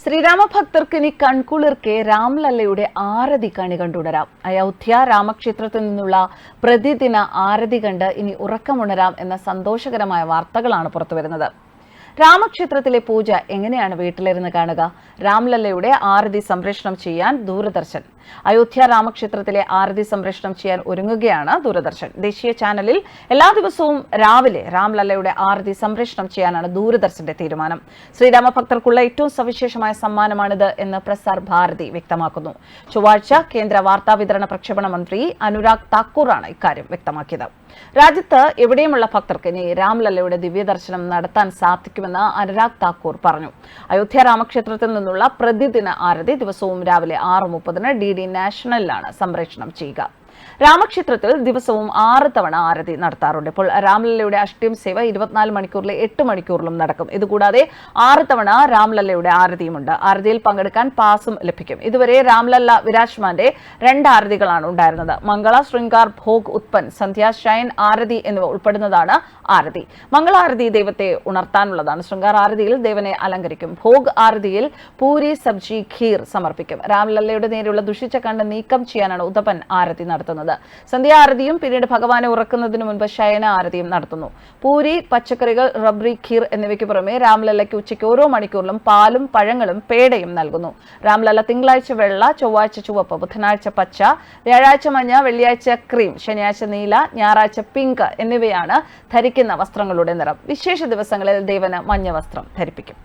ശ്രീരാമഭക്തർക്ക് ഇനി കൺകുളിർക്കെ രാംലല്ലയുടെ ആരതി കണി കണ്ടുണരാം. അയോധ്യ രാമക്ഷേത്രത്തിൽ നിന്നുള്ള പ്രതിദിന ആരതി കണ്ട് ഇനി ഉറക്കമുണരാം എന്ന സന്തോഷകരമായ വാർത്തകളാണ് പുറത്തുവരുന്നത്. രാമക്ഷേത്രത്തിലെ പൂജ എങ്ങനെയാണ് വീട്ടിലിരുന്ന് കാണുക? രാംലല്ലയുടെ ആരതി സംപ്രേഷണം ചെയ്യാൻ ദൂരദർശൻ. അയോധ്യ രാമക്ഷേത്രത്തിലെ ആരതി സംപ്രേഷണം ചെയ്യാൻ ഒരുങ്ങുകയാണ് ദൂരദർശൻ. ദേശീയ ചാനലിൽ എല്ലാ ദിവസവും രാവിലെ രാംലല്ലയുടെ ആരതി സംപ്രേഷണം ചെയ്യാനാണ് ദൂരദർശന്റെ തീരുമാനം. ശ്രീരാമഭക്തർക്കുള്ള ഏറ്റവും സവിശേഷമായ സമ്മാനമാണിത് എന്ന് പ്രസാർ ഭാരതി വ്യക്തമാക്കുന്നു. ചൊവ്വാഴ്ച കേന്ദ്ര വാർത്താ വിതരണ പ്രക്ഷേപണ മന്ത്രി അനുരാഗ് താക്കൂറാണ് ഇക്കാര്യം വ്യക്തമാക്കിയത്. രാജ്യത്ത് എവിടെയുമുള്ള ഭക്തർക്ക് ഇനി രാംലല്ലയുടെ ദിവ്യദർശനം നടത്താൻ സാധിക്കുമെന്ന് അനുരാഗ് താക്കൂർ പറഞ്ഞു. അയോധ്യ രാമക്ഷേത്രത്തിൽ നിന്നുള്ള പ്രതിദിന ആരതി ദിവസവും രാവിലെ 6:30 DD നാഷണലിലാണ് സംപ്രേഷണം ചെയ്യുക. രാമക്ഷേത്രത്തിൽ ദിവസവും 6 തവണ ആരതി നടത്താറുണ്ട്. ഇപ്പോൾ രാംലല്ലയുടെ അഷ്ടയം സേവ 24 മണിക്കൂറിലെ 8 മണിക്കൂറിലും നടക്കും. ഇതുകൂടാതെ 6 തവണ രാംലല്ലയുടെ ആരതിയുമുണ്ട്. ആരതിയിൽ പങ്കെടുക്കാൻ പാസും ലഭിക്കും. ഇതുവരെ രാംലല്ല വിരാജ്മാന്റെ 2 ആരതികളാണ് ഉണ്ടായിരുന്നത്. മംഗള, ശൃംഗാർ, ഭോഗ്, ഉത്പൻ, സന്ധ്യ, ശയൻ ആരതി എന്നിവ ഉൾപ്പെടുന്നതാണ് ആരതി. മംഗളാരതി ദൈവത്തെ ഉണർത്താനുള്ളതാണ്. ശൃംഗാർ ആരതിയിൽ ദേവനെ അലങ്കരിക്കും. ഭോഗ് ആരതിയിൽ പൂരി, സബ്ജി, ഖീർ സമർപ്പിക്കും. രാംലല്ലയുടെ നേരെയുള്ള ദുഷിച്ച കണ്ണ് നീക്കം ചെയ്യാനാണ് ഉതപൻ ആരതി നടത്തുന്നത്. സന്ധ്യ ആരതിയും പിന്നീട് ഭഗവാനെ ഉറക്കുന്നതിന് മുൻപ് ശയന ആരതിയും നടത്തുന്നു. പൂരി, പച്ചക്കറികൾ, റബ്രി, ഖീർ എന്നിവയ്ക്ക് പുറമെ രാംലല്ലയ്ക്ക് ഉച്ചയ്ക്ക് ഓരോ മണിക്കൂറിലും പാലും പഴങ്ങളും പേടയും നൽകുന്നു. രാംലല്ല തിങ്കളാഴ്ച വെള്ള, ചൊവ്വാഴ്ച ചുവപ്പ്, ബുധനാഴ്ച പച്ച, വ്യാഴാഴ്ച മഞ്ഞ, വെള്ളിയാഴ്ച ക്രീം, ശനിയാഴ്ച നീല, ഞായറാഴ്ച പിങ്ക് എന്നിവയാണ് ധരിക്കുന്ന വസ്ത്രങ്ങളുടെ നിറം. വിശേഷ ദിവസങ്ങളിൽ ദേവന് മഞ്ഞ വസ്ത്രം ധരിപ്പിക്കും.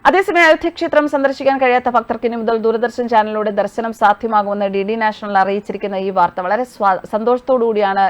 അതേസമയം അയോധ്യ ക്ഷേത്രം സന്ദർശിക്കാൻ കഴിയാത്ത ഭക്തർക്ക് ഇനി മുതൽ ദൂരദർശൻ ചാനലിലൂടെ ദർശനം സാധ്യമാകുമെന്ന് DD നാഷണൽ അറിയിച്ചിരിക്കുന്ന ഈ വാർത്ത വളരെ സന്തോഷത്തോടുകൂടിയാണ്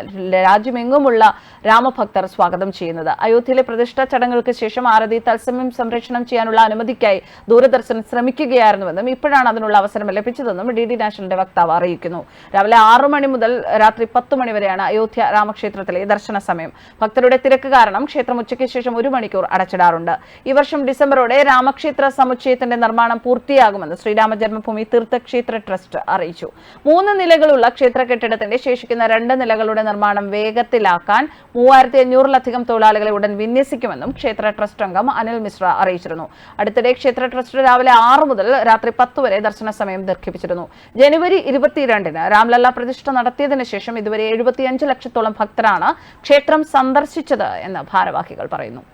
രാജ്യമെങ്ങുമുള്ള രാമഭക്തർ സ്വാഗതം ചെയ്യുന്നത്. അയോധ്യയിലെ പ്രതിഷ്ഠാ ചടങ്ങുകൾക്ക് ശേഷം ആരതി തത്സമയം സംപ്രേഷണം ചെയ്യാനുള്ള അനുമതിക്കായി ദൂരദർശൻ ശ്രമിക്കുകയായിരുന്നുവെന്നും ഇപ്പോഴാണ് അതിനുള്ള അവസരം ലഭിച്ചതെന്നും DD നാഷണലിന്റെ വക്താവ് അറിയിക്കുന്നു. രാവിലെ 6 മണി മുതൽ രാത്രി 10 മണി വരെയാണ് അയോധ്യ രാമക്ഷേത്രത്തിലെ ദർശന സമയം. ഭക്തരുടെ തിരക്ക് കാരണം ക്ഷേത്രം ഉച്ചയ്ക്ക് ശേഷം 1 മണിക്കൂർ അടച്ചിടാറുണ്ട്. ഈ വർഷം ഡിസംബറോടെ രാമക്ഷേത്ര സമുച്ചയത്തിന്റെ നിർമ്മാണം പൂർത്തിയാകുമെന്ന് ശ്രീരാമ ജന്മഭൂമി തീർത്ഥക്ഷേത്ര ട്രസ്റ്റ് അറിയിച്ചു. 3 നിലകളുള്ള ക്ഷേത്ര കെട്ടിടത്തിന്റെ ശേഷിക്കുന്ന 2 നിലകളുടെ നിർമ്മാണം വേഗത്തിലാക്കാൻ 3500-ലധികം തൊഴിലാളികളെ ഉടൻ വിന്യസിക്കുമെന്നും ക്ഷേത്ര ട്രസ്റ്റ് അംഗം അനിൽ മിശ്ര അറിയിച്ചിരുന്നു. അടുത്തിടെ ക്ഷേത്ര ട്രസ്റ്റ് രാവിലെ 6 മുതൽ രാത്രി 10 വരെ ദർശന സമയം ദീർഘിപ്പിച്ചിരുന്നു. ജനുവരി 22-ന് രാംലല്ല പ്രതിഷ്ഠ നടത്തിയതിനു ശേഷം ഇതുവരെ 75 ലക്ഷത്തോളം ഭക്തരാണ് ക്ഷേത്രം സന്ദർശിച്ചത് എന്ന് ഭാരവാഹികൾ പറയുന്നു.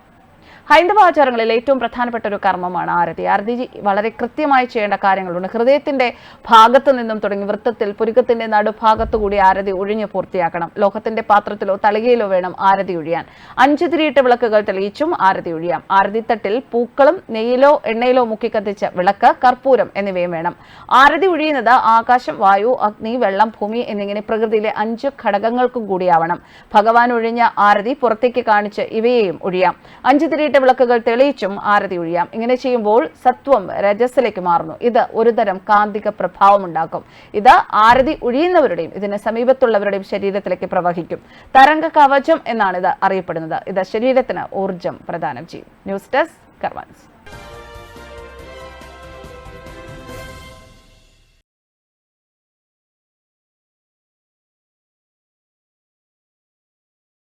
ഹൈന്ദവ ആചാരങ്ങളിൽ ഏറ്റവും പ്രധാനപ്പെട്ട ഒരു കർമ്മമാണ് ആരതി. ആരതി വളരെ കൃത്യമായി ചെയ്യേണ്ട കാര്യങ്ങളുണ്ട്. ഹൃദയത്തിന്റെ ഭാഗത്തു നിന്നും തുടങ്ങി വൃത്തത്തിൽ പുരുക്കത്തിന്റെ നടുഭാഗത്തുകൂടി ആരതി ഒഴിഞ്ഞ് പൂർത്തിയാക്കണം. ലോഹത്തിന്റെ പാത്രത്തിലോ തളികയിലോ വേണം ആരതി ഒഴിയാൻ. 5 തിരിയിട്ട വിളക്കുകൾ തെളിയിച്ചും ആരതി ഒഴിയാം. ആരതിത്തട്ടിൽ പൂക്കളും നെയ്യിലോ എണ്ണയിലോ മുക്കി കത്തിച്ച വിളക്ക്, കർപ്പൂരം എന്നിവയും വേണം. ആരതി ഒഴിയുന്നത് ആകാശം, വായു, അഗ്നി, വെള്ളം, ഭൂമി എന്നിങ്ങനെ പ്രകൃതിയിലെ 5 ഘടകങ്ങൾക്കും കൂടിയാവണം. ഭഗവാൻ ഒഴിഞ്ഞ ആരതി പുറത്തേക്ക് കാണിച്ച് ഇവയെയും ഒഴിയാം. 5 തിരിയിട്ട വിളക്കുകൾ തെളിയിച്ചും ആരതി ഒഴിയാം. ഇങ്ങനെ ചെയ്യുമ്പോൾ സത്വം രജസ്സിലേക്ക് മാറുന്നു. ഇത് ഒരുതരം കാന്തിക പ്രഭാവമുണ്ടാക്കും. ഇത് ആരതി ഒഴിയുന്നവരുടെയും ഇതിന് സമീപത്തുള്ളവരുടെയും ശരീരത്തിലേക്ക് പ്രവഹിക്കും. തരംഗ കവചം എന്നാണ് ഇത് അറിയപ്പെടുന്നത്. ഇത് ശരീരത്തിന് ഊർജം പ്രദാനം ചെയ്യും. ന്യൂസ് ഡെസ്ക് കർമ്മ ന്യൂസ്.